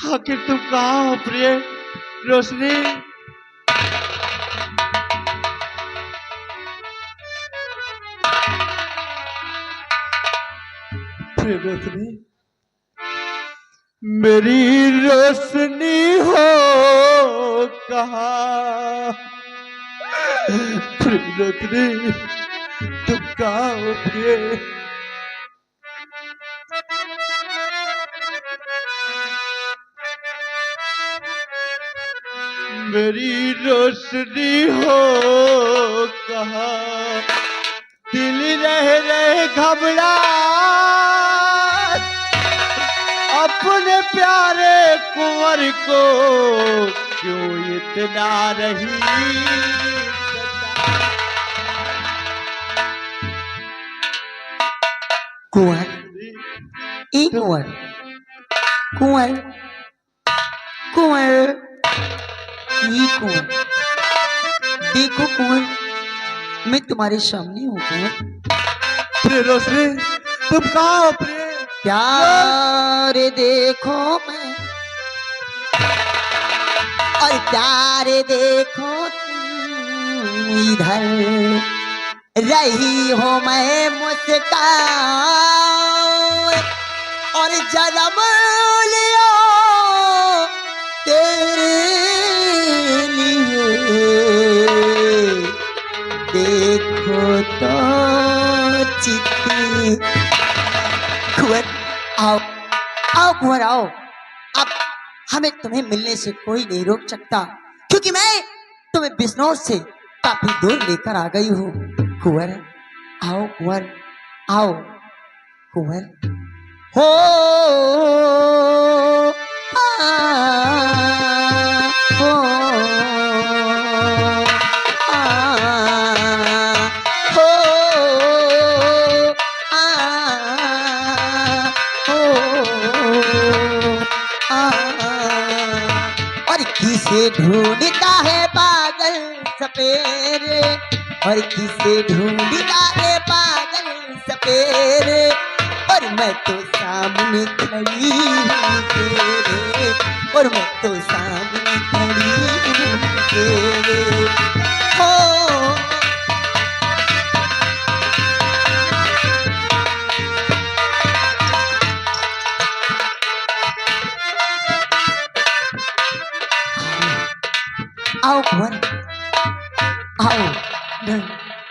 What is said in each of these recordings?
आखिर तुम कहाँ हो प्रिय रोशनी? प्रिय रोशनी, मेरी रोशनी हो कहाँ? प्रिय रोशनी, तुम कहाँ हो प्रिय? मेरी रोशनी हो कहाँ? दिल रह रहे घबरा अपने प्यारे कुंवर को क्यों इतना रही कुंवर, ई कुंवर, कुंवर, कुंवर, ई कुंवर। देखो कुंवर, मैं तुम्हारे सामने हूँ कुंवर। प्रिय रोशनी, तुम कहाँ हो प्रिय? प्यार देखो मैं, और प्यार देखो तुम इधर रही हो मैं मुस्कान, और जन्म लिया तेरे लिए। देखो तो चिट्ठी। कुंवर आओ, आओ कुंवर आओ। अब हमें तुम्हें मिलने से कोई नहीं रोक सकता, क्योंकि मैं तुम्हें बिजनौर से काफी दूर लेकर आ गई हूँ। कुंवर आओ, कुंवर आओ, कुंवर हो आ, हो आ, हो आ, और किसे ढूंढता है पागल सपेरे, और किसे ढूंढता है पागल सपेरे, और मैं तो सामने खड़ी हूँ तेरे, और मैं तो सामने खड़ी हूँ तेरे। हो आओ कुंवर, आओ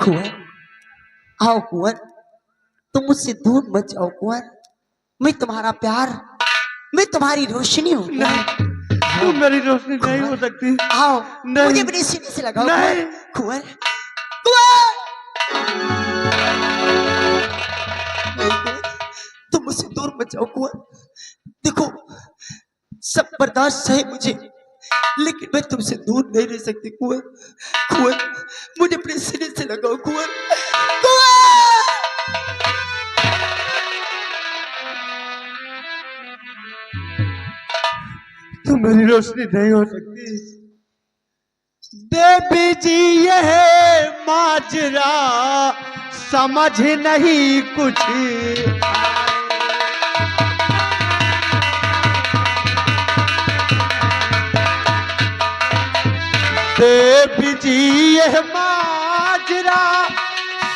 कुंवर, आओ कुंवर, तुम मुझसे दूर मत जाओ कुंवर। मैं तुम्हारा प्यार, मैं तुम्हारी रोशनी हूँ। तुम मेरी रोशनी नहीं हो सकती। आओ नहीं। मुझे अपने सीने से लगाओ नहीं। कुंवर, कुंवर, तुम मुझसे दूर मत जाओ कुंवर। देखो सब बर्दाश्त है मुझे, लेकिन मैं तुमसे दूर नहीं रह सकती कुंवर। कुंवर मुझे अपने सीने से लगाओ कुंवर, कुंवर। तुम मेरी रोशनी नहीं हो सकती। देवी जी यह माजरा समझ नहीं कुछ, देवी जी यह माजरा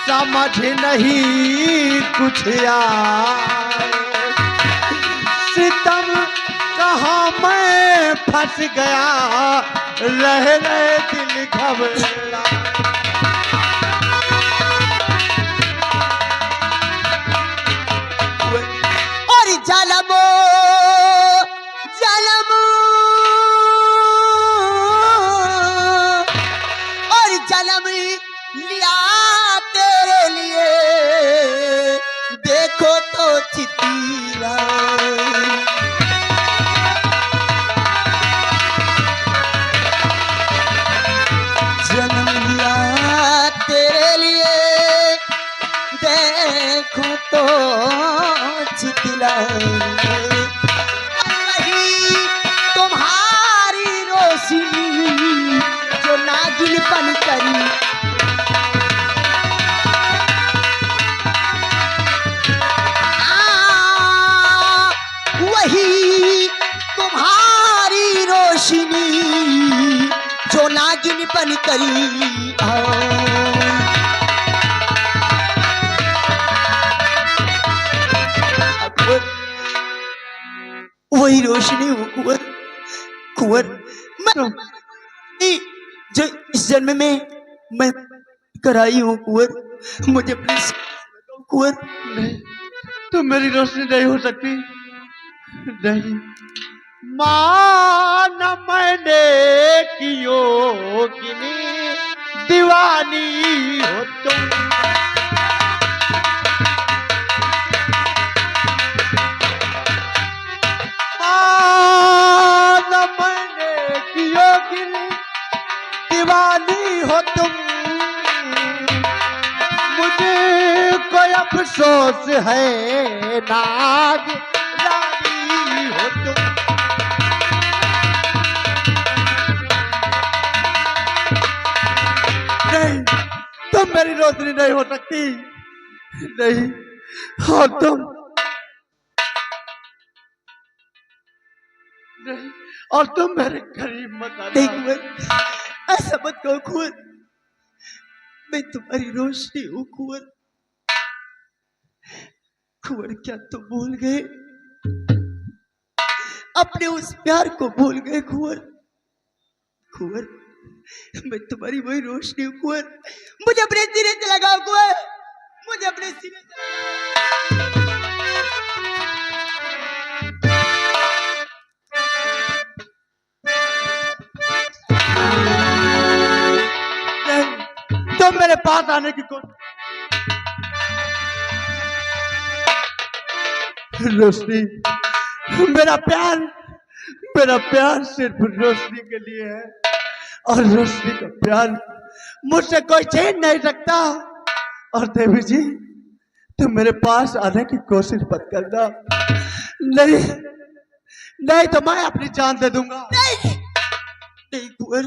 समझ नहीं कुछ आए। सितम कहाँ मैं फंस गया, रह रहे दिल घबरा। और जलमो जलमो और जलम लिया तेरे लिए, देखो तो चितीरा। जन्म लिया बन करी आओ। कुंवर, वही रोशनी हो कुंवर, कुंवर मैं जो इस जन्म में मैं कराई हूँ कुंवर, मुझे प्लीज कुंवर। नहीं, तुम मेरी रोशनी नहीं हो सकती। नहीं, मान मैंने की योगिनी दीवानी हो तुम। मान मैंने की योगिनी दीवानी हो तुम। मुझे कोई अफसोस है नाग रानी हो तुम। नहीं, तुम मेरी रोशनी नहीं हो सकती। नहीं, और तुम नहीं, और तुम मेरे करीब मत आना। नहीं कुंवर, ऐसा मत कहो कुंवर, मैं तुम्हारी रोशनी हूँ कुंवर। कुंवर क्या तुम भूल गए, अपने उस प्यार को भूल गए कुंवर। कुंवर, मैं तुम्हारी वही रोशनी हूँ कुंवर, मुझे अपने सीने से लगाओ कुंवर, मुझे अपने सीने से नहीं, तुम मेरे पास आने की कोशिश। रोशनी, मेरा प्यार सिर्फ रोशनी के लिए है, और रोशनी का प्यार मुझसे कोई छीन नहीं सकता। और देवी जी, तुम मेरे पास आने की कोशिश मत करना। नहीं, नहीं तो मैं अपनी जान दे दूंगा। नहीं, नहीं कुंवर,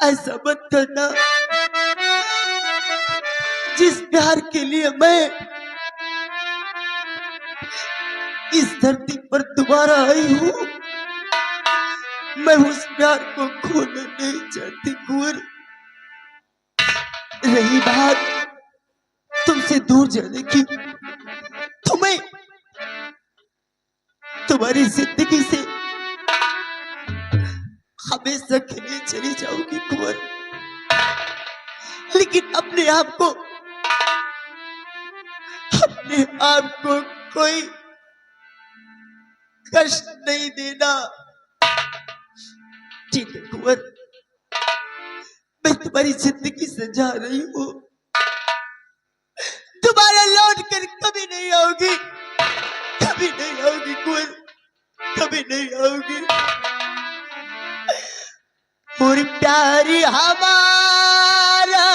ऐसा मत करना। जिस प्यार के लिए मैं इस धरती पर दोबारा आई हूँ, मैं उस प्यार को खोना नहीं चाहती कुंवर। रही बात तुमसे दूर जाने की, तुम्हें तुम्हारी जिंदगी से हमेशा के लिए चली जाऊंगी कुंवर, लेकिन अपने आप को कोई कष्ट नहीं देना। ठीक है कुंवर, मैं तुम्हारी जिंदगी से जा रही हूँ, दोबारा लौट कर कभी नहीं आओगी, कभी नहीं आओगी कुंवर, कभी नहीं आओगी। और प्यारी हमारा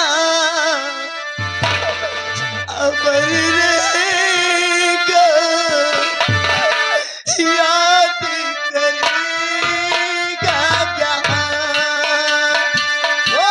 अमर रहेगा, याद करेगा जहां। ओ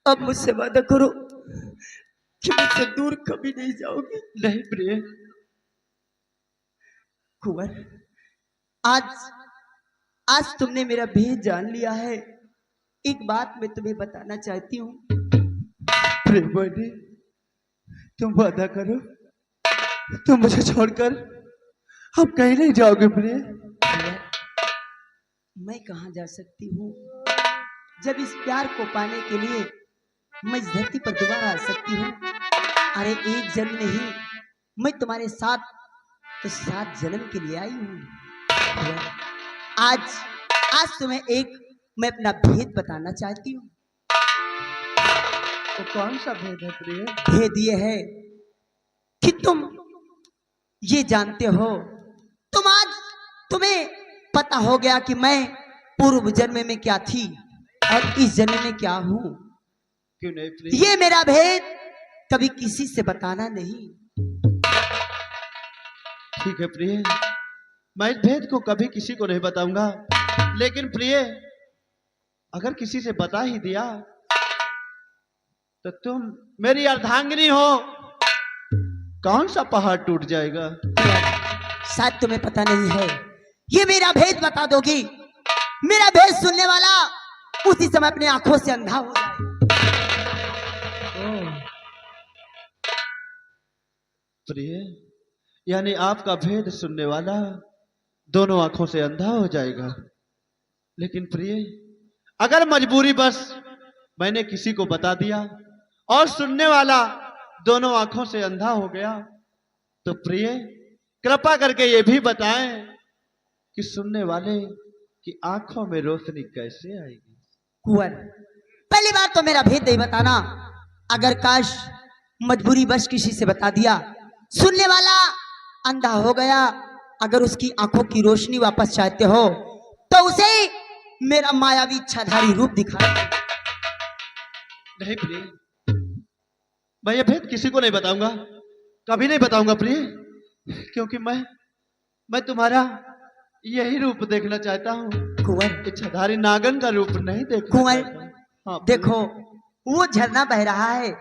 अब मुझसे वादा करो कि मुझसे दूर कभी नहीं जाओगे। नहीं प्रिय, कुंवर, आज आज तुमने मेरा भेद जान लिया है। एक बात मैं तुम्हें बताना चाहती हूँ। प्रिय बनी, तुम वादा करो, तुम मुझे छोड़कर अब कहीं नहीं जाओगे प्रिय। मैं कहाँ जा सकती हूँ, जब इस प्यार को पाने के लिए मैं इस धरती पर दोबारा आ सकती हूँ। अरे एक जन्म नहीं, मैं तुम्हारे साथ तो 7 जन्म के लिए आई हूँ। आज आज तुम्हें एक मैं अपना भेद बताना चाहती हूँ। तो कौन सा भेद है प्रिय? भेद ये है कि तुम ये जानते हो, तुम्हें पता हो गया कि मैं पूर्व जन्म में क्या थी और इस जन्म में क्या हूं। क्यों नहीं प्रिय? ये मेरा भेद कभी किसी से बताना नहीं। ठीक है प्रिय, मैं इस भेद को कभी किसी को नहीं बताऊंगा। लेकिन प्रिय, अगर किसी से बता ही दिया तो तुम मेरी अर्धांगिनी हो, कौन सा पहाड़ टूट जाएगा? शायद तुम्हें पता नहीं है, ये मेरा भेद बता दोगी, मेरा भेद सुनने वाला उसी समय अपनी आंखों से अंधा हो जाए। प्रिय, यानी आपका भेद सुनने वाला दोनों आंखों से अंधा हो जाएगा। लेकिन प्रिय, अगर मजबूरी बस मैंने किसी को बता दिया और सुनने वाला दोनों आंखों से अंधा हो गया, तो प्रिय कृपा करके ये भी बताएं कि सुनने वाले की आंखों में रोशनी कैसे आएगी? कुंवर, पहली बार तो मेरा भेद नहीं बताना। अगर काश मजबूरी बस किसी से बता दिया, सुनने वाला अंधा हो गया, अगर उसकी आंखों की रोशनी वापस चाहते हो तो उसे मेरा मायावी इच्छाधारी रूप दिखा। नहीं प्रिय, मैं ये भेद किसी को नहीं बताऊंगा, कभी नहीं बताऊंगा प्रिय, क्योंकि मैं तुम्हारा यही रूप देखना चाहता हूँ। कुंवर, इच्छाधारी नागन का रूप नहीं देखना कुंवर, चाहता। हाँ, देखो वो झरना बह रहा है,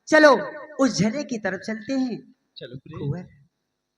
चलो उस झरने की तरफ चलते हैं। चलो प्रिय। कुंवर,